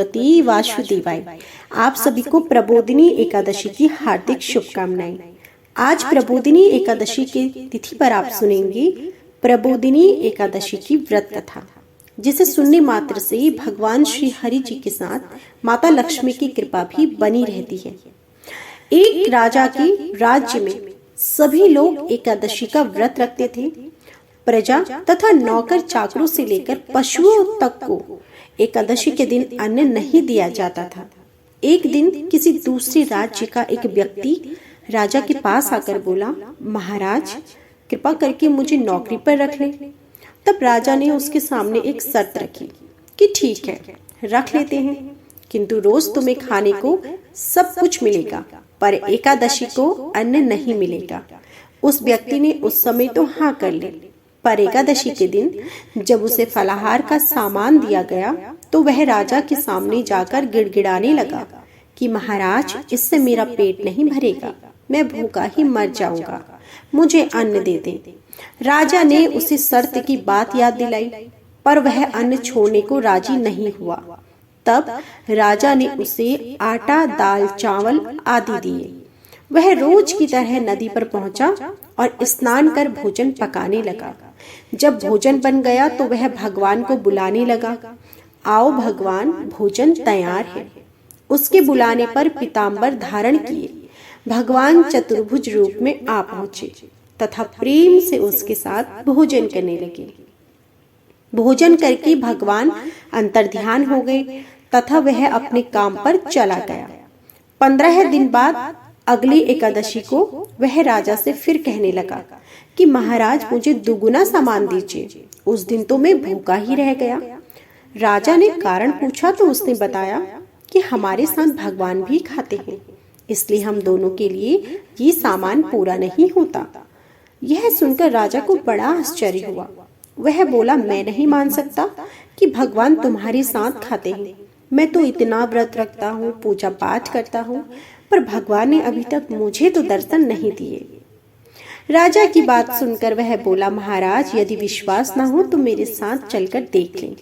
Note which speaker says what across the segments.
Speaker 1: भगवती वासुदेवाय। आप सभी को प्रबोधिनी एकादशी की हार्दिक शुभकामनाएं। आज प्रबोधिनी एकादशी की तिथि पर आप सुनेंगे प्रबोधिनी एकादशी की व्रत कथा, जिसे सुनने मात्र से भगवान श्री हरि जी के साथ माता लक्ष्मी की कृपा भी बनी रहती है। एक राजा के राज्य में सभी लोग एकादशी का व्रत रखते थे। प्रजा तथा नौकर चाकरों से लेकर पशुओं तक को एकादशी के दिन अन्न नहीं दिया जाता था। एक दिन किसी दूसरे राज्य का एक व्यक्ति राजा के पास आकर बोला, महाराज कृपा करके मुझे नौकरी पर रख लें। तब राजा ने उसके सामने एक शर्त रखी कि ठीक है, रख लेते हैं, किंतु रोज तुम्हें खाने को सब कुछ मिलेगा, पर एकादशी को अन्न नहीं मिलेगा। उस व्यक्ति ने उस समय तो हाँ कर ली, पर एकादशी के दिन जब उसे फलाहार का सामान दिया गया तो वह राजा के सामने जाकर गिड़गिड़ाने लगा कि महाराज, इससे मेरा पेट नहीं भरेगा, मैं भूखा ही मर जाऊंगा, मुझे अन्न दे दे। राजा ने उसे शर्त की बात याद दिलाई, पर वह अन्न छोड़ने को राजी नहीं हुआ। तब राजा ने उसे आटा, दाल, चावल आदि दिए। वह रोज की तरह नदी पर पहुंचा और स्नान कर भोजन पकाने लगा। जब भोजन बन गया तो वह भगवान को बुलाने लगा, आओ भगवान, भोजन तैयार है। उसके बुलाने पर पीताम्बर धारण किए भगवान चतुर्भुज रूप में आ पहुंचे तथा प्रेम से उसके साथ भोजन करने लगे। भोजन करके भगवान अंतर्ध्यान हो गए तथा वह अपने काम पर चला गया। 15 दिन बाद अगली एकादशी को वह राजा से फिर कहने लगा कि महाराज, मुझे दुगुना सामान दीजिए, उस दिन तो मैं भूखा ही रह गया। राजा ने कारण पूछा तो उसने बताया कि हमारे साथ भगवान भी खाते हैं, इसलिए हम दोनों के लिए ये सामान पूरा नहीं होता। यह सुनकर राजा को बड़ा आश्चर्य हुआ। वह बोला, मैं नहीं मान सकता कि भगवान तुम्हारे साथ खाते हैं। मैं तो इतना व्रत रखता हूँ, पूजा पाठ करता हूँ, पर भगवान ने अभी तक मुझे तो दर्शन नहीं दिए। राजा की बात सुनकर वह बोला, महाराज, यदि विश्वास ना हो तो मेरे साथ चलकर देख लें।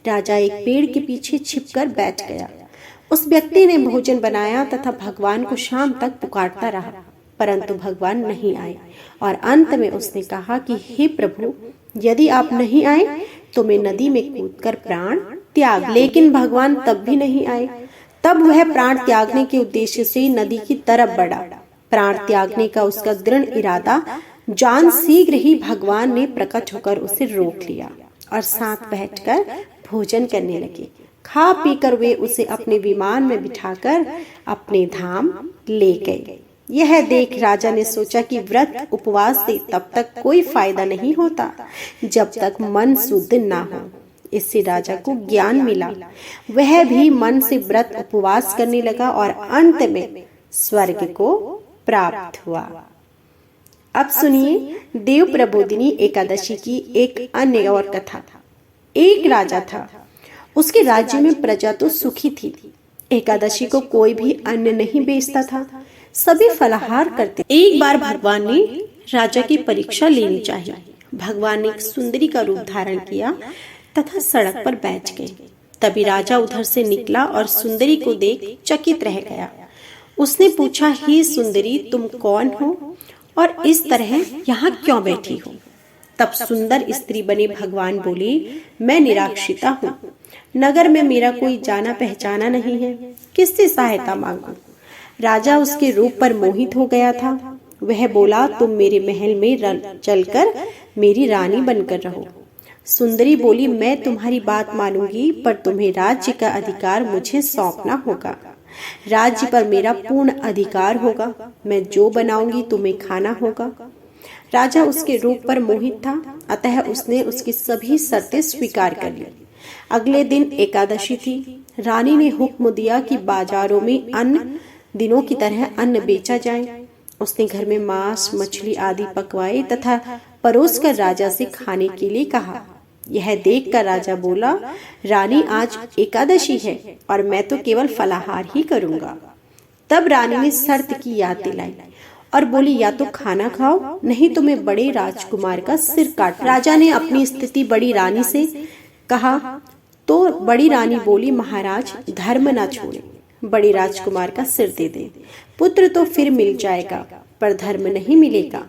Speaker 1: राजा एक पेड़ के पीछे छिपकर बैठ गया। उस व्यक्ति ने भोजन बनाया तथा भगवान को शाम तक पुकारता रहा, परंतु भगवान नहीं आए और अंत में उसने कहा कि हे प्रभु, यदि आप नहीं आए तो मैं नदी में कूदकर प्राण त्याग। लेकिन भगवान तब भी नहीं आए। तब वह प्राण त्यागने के उद्देश्य से नदी की तरफ बढ़ा। प्राण त्यागने का उसका दृढ़ इरादा जान शीघ्र ही भगवान ने प्रकट होकर उसे रोक लिया और साथ बैठकर भोजन करने लगे। खा पीकर वे उसे अपने विमान में बिठाकर अपने धाम ले गए। यह देख राजा ने सोचा कि व्रत उपवास से तब तक कोई फायदा नहीं होता जब तक मन शुद्ध ना हो। इससे राजा को ज्ञान मिला। वह भी मन से व्रत उपवास करने लगा और अंत में स्वर्ग को प्राप्त हुआ। अब सुनिए देव प्रबोधिनी एकादशी की एक अन्य और कथा। एक राजा था, उसके राज्य में प्रजा तो सुखी थी। एकादशी को कोई भी अन्न नहीं बेचता था, सभी फलाहार करते। एक बार भगवान ने राजा की परीक्षा लेनी चाहिए। भगवान ने एक सुंदरी का रूप धारण किया तथा सड़क पर बैठ गए। तभी राजा उधर से निकला और सुंदरी को देख चकित रह गया। उसने पूछा, हे सुंदरी, तुम कौन हो और इस तरह यहाँ क्यों बैठी हो? तब सुंदर स्त्री बने भगवान बोले, मैं निराक्षिता हूँ, नगर में मेरा कोई जाना पहचाना नहीं है, किससे सहायता मांगूं? राजा उसके रूप पर मोहित हो गया था। वह बोला, तुम मेरे महल में चलकर मेरी रानी बनकर रहो। सुंदरी बोली, मैं तुम्हारी बात मानूंगी, पर तुम्हें राज्य का अधिकार मुझे सौंपना होगा। राज्य पर मेरा पूर्ण अधिकार होगा। मैं जो बनाऊंगी तुम्हें खाना होगा। राजा उसके रूप पर मोहित था, अतः उसने उसकी सभी शर्तें स्वीकार कर ली। अगले दिन एकादशी थी। रानी ने हुक्म दिया कि बाजारों में अन्य दिनों की तरह अन्न बेचा जाए। उसने घर में मांस, मछली आदि पकवाए तथा परोसकर राजा से खाने के लिए कहा। यह देखकर राजा बोला, रानी, आज एकादशी है और मैं तो केवल फलाहार ही करूंगा। तब रानी ने शर्त की याद दिलाई और बोली, या तो खाना खाओ, नहीं तो मैं बड़े राजकुमार का सिर काट। राजा ने अपनी स्थिति बड़ी रानी से कहा तो तो बड़ी रानी बोली, महाराज धर्म ना छोड़े, बड़े राजकुमार का सिर दे दे। पुत्र तो फिर मिल जाएगा पर धर्म नहीं मिलेगा।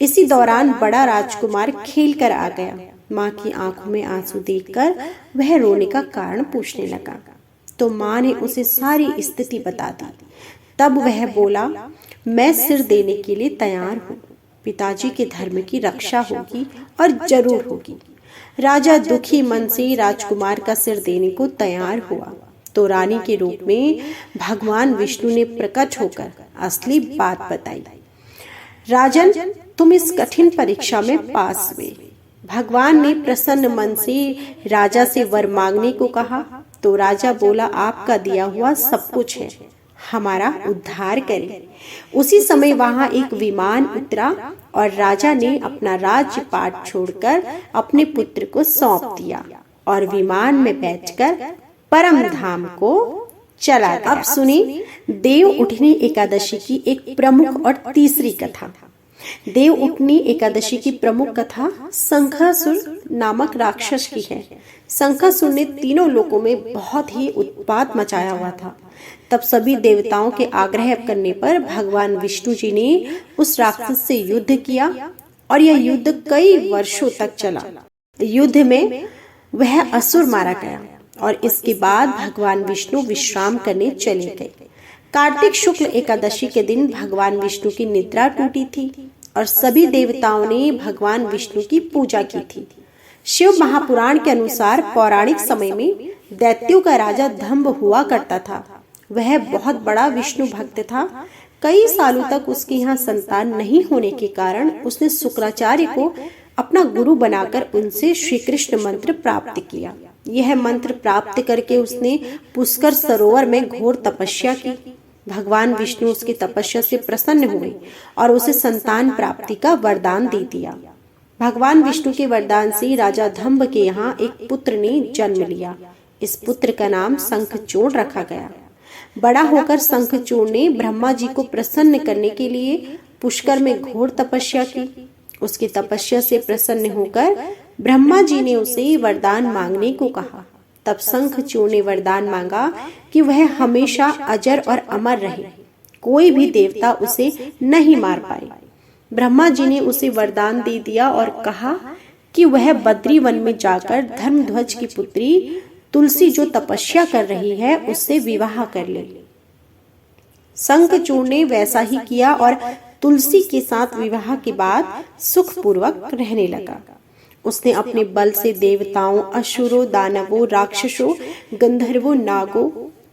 Speaker 1: इसी दौरान बड़ा राजकुमार खेल कर आ गया। माँ की आंखों में आंसू देखकर वह रोने का कारण पूछने लगा, तो माँ ने उसे सारी स्थिति बता दी। तब वह बोला, मैं सिर देने के लिए तैयार हूँ, पिताजी के धर्म की रक्षा होगी और जरूर होगी। राजा दुखी मन से राजकुमार का सिर देने को तैयार हुआ तो रानी के रूप में भगवान विष्णु ने प्रकट होकर असली बात बताई। राजन, तुम इस कठिन परीक्षा में पास हुए। भगवान ने प्रसन्न मन से राजा से वर मांगने को कहा तो राजा बोला, आपका दिया हुआ सब कुछ है, हमारा उद्धार करें। उसी समय वहां एक विमान उतरा और राजा ने अपना राज्यपाट छोड़कर अपने पुत्र को सौंप दिया और विमान में बैठकर परम धाम को चला गया। अब सुनिए देव उठनी एकादशी की एक प्रमुख और तीसरी कथा। देव उठनी एकादशी की प्रमुख कथा शंखासुर नामक राक्षस की है। शंखासुर ने तीनों लोकों में बहुत ही उत्पात मचाया हुआ था। तब सभी देवताओं के आग्रह करने पर भगवान विष्णु जी ने उस राक्षस से युद्ध किया और यह युद्ध कई वर्षों तक चला। युद्ध में वह असुर मारा गया और इसके बाद भगवान विष्णु विश्राम करने चले गए। कार्तिक शुक्ल एकादशी के दिन भगवान विष्णु की निद्रा टूटी थी और सभी देवताओं ने भगवान विष्णु की पूजा की थी। शिव महापुराण के अनुसार पौराणिक समय में दैत्यों का राजा दंभ हुआ करता था। वह बहुत बड़ा विष्णु भक्त था। कई सालों तक उसके यहाँ संतान नहीं होने के कारण उसने शुक्राचार्य को अपना गुरु बनाकर उनसे श्री कृष्ण मंत्र प्राप्त किया। यह मंत्र प्राप्त करके उसने पुष्कर सरोवर में घोर तपस्या की। भगवान विष्णु उसकी तपस्या से प्रसन्न हुए और उसे संतान प्राप्ति का वरदान दे दिया। भगवान विष्णु के वरदान से राजा दंभ के यहाँ एक पुत्र ने जन्म लिया। इस पुत्र का नाम शंखचूड़ रखा गया। बड़ा होकर शंखचूड़ ने ब्रह्मा जी को प्रसन्न करने के लिए पुष्कर में घोर तपस्या की। उसकी तपस्या से प्रसन्न होकर ब्रह्मा जी ने उसे वरदान मांगने को कहा। तब शंखचूड़ ने वरदान मांगा कि वह हमेशा अजर और अमर रहे, कोई भी देवता उसे नहीं मार पाए। ब्रह्मा जी ने उसे वरदान दे दिया और कहा कि वह बद्री वन में जाकर धर्मध्वज की पुत्री तुलसी जो तपस्या कर रही है उससे विवाह कर ले। शंखचूड़ ने वैसा ही किया और तुलसी के साथ विवाह के बाद सुखपूर्वक रहने लगा। उसने अपने बल से देवताओं, असुरों, दानवों, राक्षसों, गंधर्वों, नागों,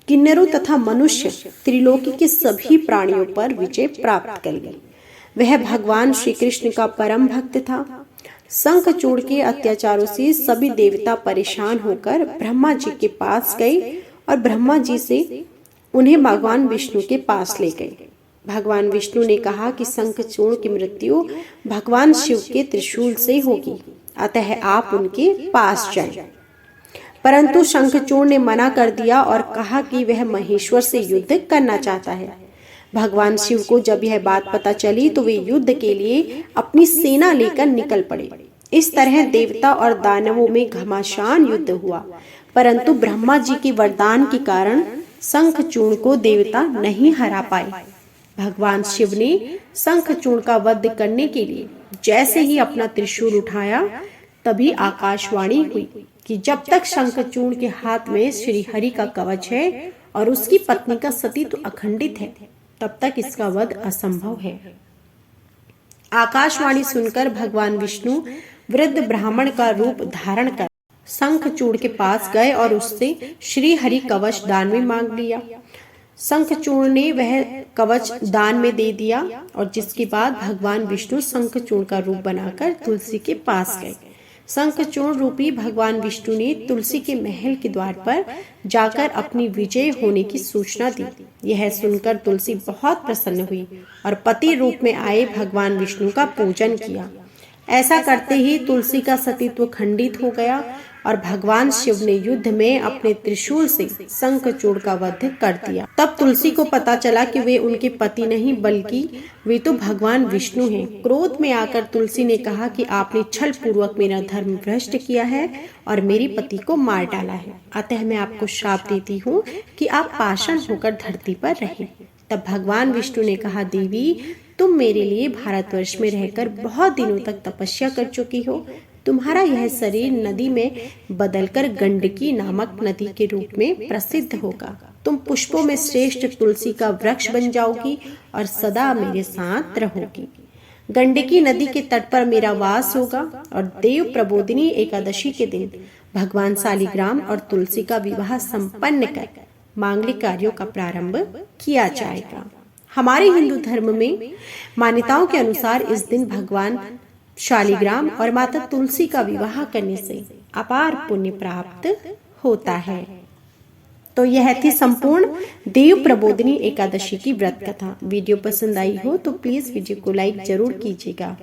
Speaker 1: किन्नरों तथा मनुष्य त्रिलोकी के सभी प्राणियों पर विजय प्राप्त कर ली। वह भगवान श्री कृष्ण का परम भक्त था। शंखचूड़ के अत्याचारों से सभी देवता परेशान होकर ब्रह्मा जी के पास गए और ब्रह्मा जी से उन्हें भगवान विष्णु के पास ले गए। भगवान विष्णु ने कहा कि शंखचूड़ की मृत्यु भगवान शिव के त्रिशूल से होगी, अतः आप उनके पास जाएं। परंतु शंखचूड़ ने मना कर दिया और कहा कि वह महेश्वर से युद्ध करना चाहता है। भगवान शिव को जब यह बात पता चली तो वे युद्ध के लिए अपनी सेना लेकर निकल पड़े। इस तरह देवता और दानवों में घमासान युद्ध हुआ, परंतु ब्रह्मा जी के वरदान के कारण शंखचूड़ को देवता नहीं हरा पाए। भगवान शिव ने शंखचूड़ का वध करने के लिए जैसे ही अपना त्रिशूल उठाया तभी आकाशवाणी हुई कि जब तक शंखचूड़ के हाथ में श्री हरि का कवच है और उसकी पत्नी का सतीत्व अखंडित है, तब तक इसका वध असंभव है। आकाशवाणी सुनकर भगवान विष्णु वृद्ध ब्राह्मण का रूप धारण कर शंखचूड़ के पास गए और उससे श्री हरि कवच दान में मांग लिया। शंखचूड़ ने वह कवच दान में दे दिया और जिसके बाद भगवान विष्णु शंखचूड़ का रूप बनाकर तुलसी के पास गए। शंखचूड़ रूपी भगवान विष्णु ने तुलसी के महल के द्वार पर जाकर अपनी विजय होने की सूचना दी। यह सुनकर तुलसी बहुत प्रसन्न हुई और पति रूप में आए भगवान विष्णु का पूजन किया। ऐसा करते ही तुलसी का सतीत्व खंडित हो गया और भगवान शिव ने युद्ध में अपने त्रिशूल से शंखचूड़ का वध कर दिया। तब तुलसी को पता चला कि वे उनके पति नहीं बल्कि वे तो भगवान विष्णु हैं। क्रोध में आकर तुलसी ने कहा कि आपने छल पूर्वक मेरा धर्म भ्रष्ट किया है और मेरे पति को मार डाला है, अतः मैं आपको श्राप देती हूँ कि आप पाषाण होकर धरती पर रहें। तब भगवान विष्णु ने कहा, देवी तुम मेरे लिए भारतवर्ष में रहकर बहुत दिनों तक तपस्या कर चुकी हो। तुम्हारा यह शरीर नदी में बदलकर गंडकी नामक नदी के रूप में प्रसिद्ध होगा। तुम पुष्पों में श्रेष्ठ तुलसी का वृक्ष बन जाओगी और सदा मेरे साथ रहोगी। गंडकी नदी के तट पर मेरा वास होगा और देव प्रबोधिनी एकादशी के दिन भगवान शालिग्राम और तुलसी का विवाह संपन्न कर मांगलिक कार्यों का प्रारंभ किया जाएगा। हमारे हिंदू धर्म में मान्यताओं के अनुसार इस दिन भगवान शालिग्राम और माता तुलसी का विवाह करने से अपार पुण्य प्राप्त होता है। तो यह थी संपूर्ण देव प्रबोधिनी एकादशी की व्रत कथा। वीडियो पसंद आई हो तो प्लीज वीडियो को लाइक जरूर कीजिएगा।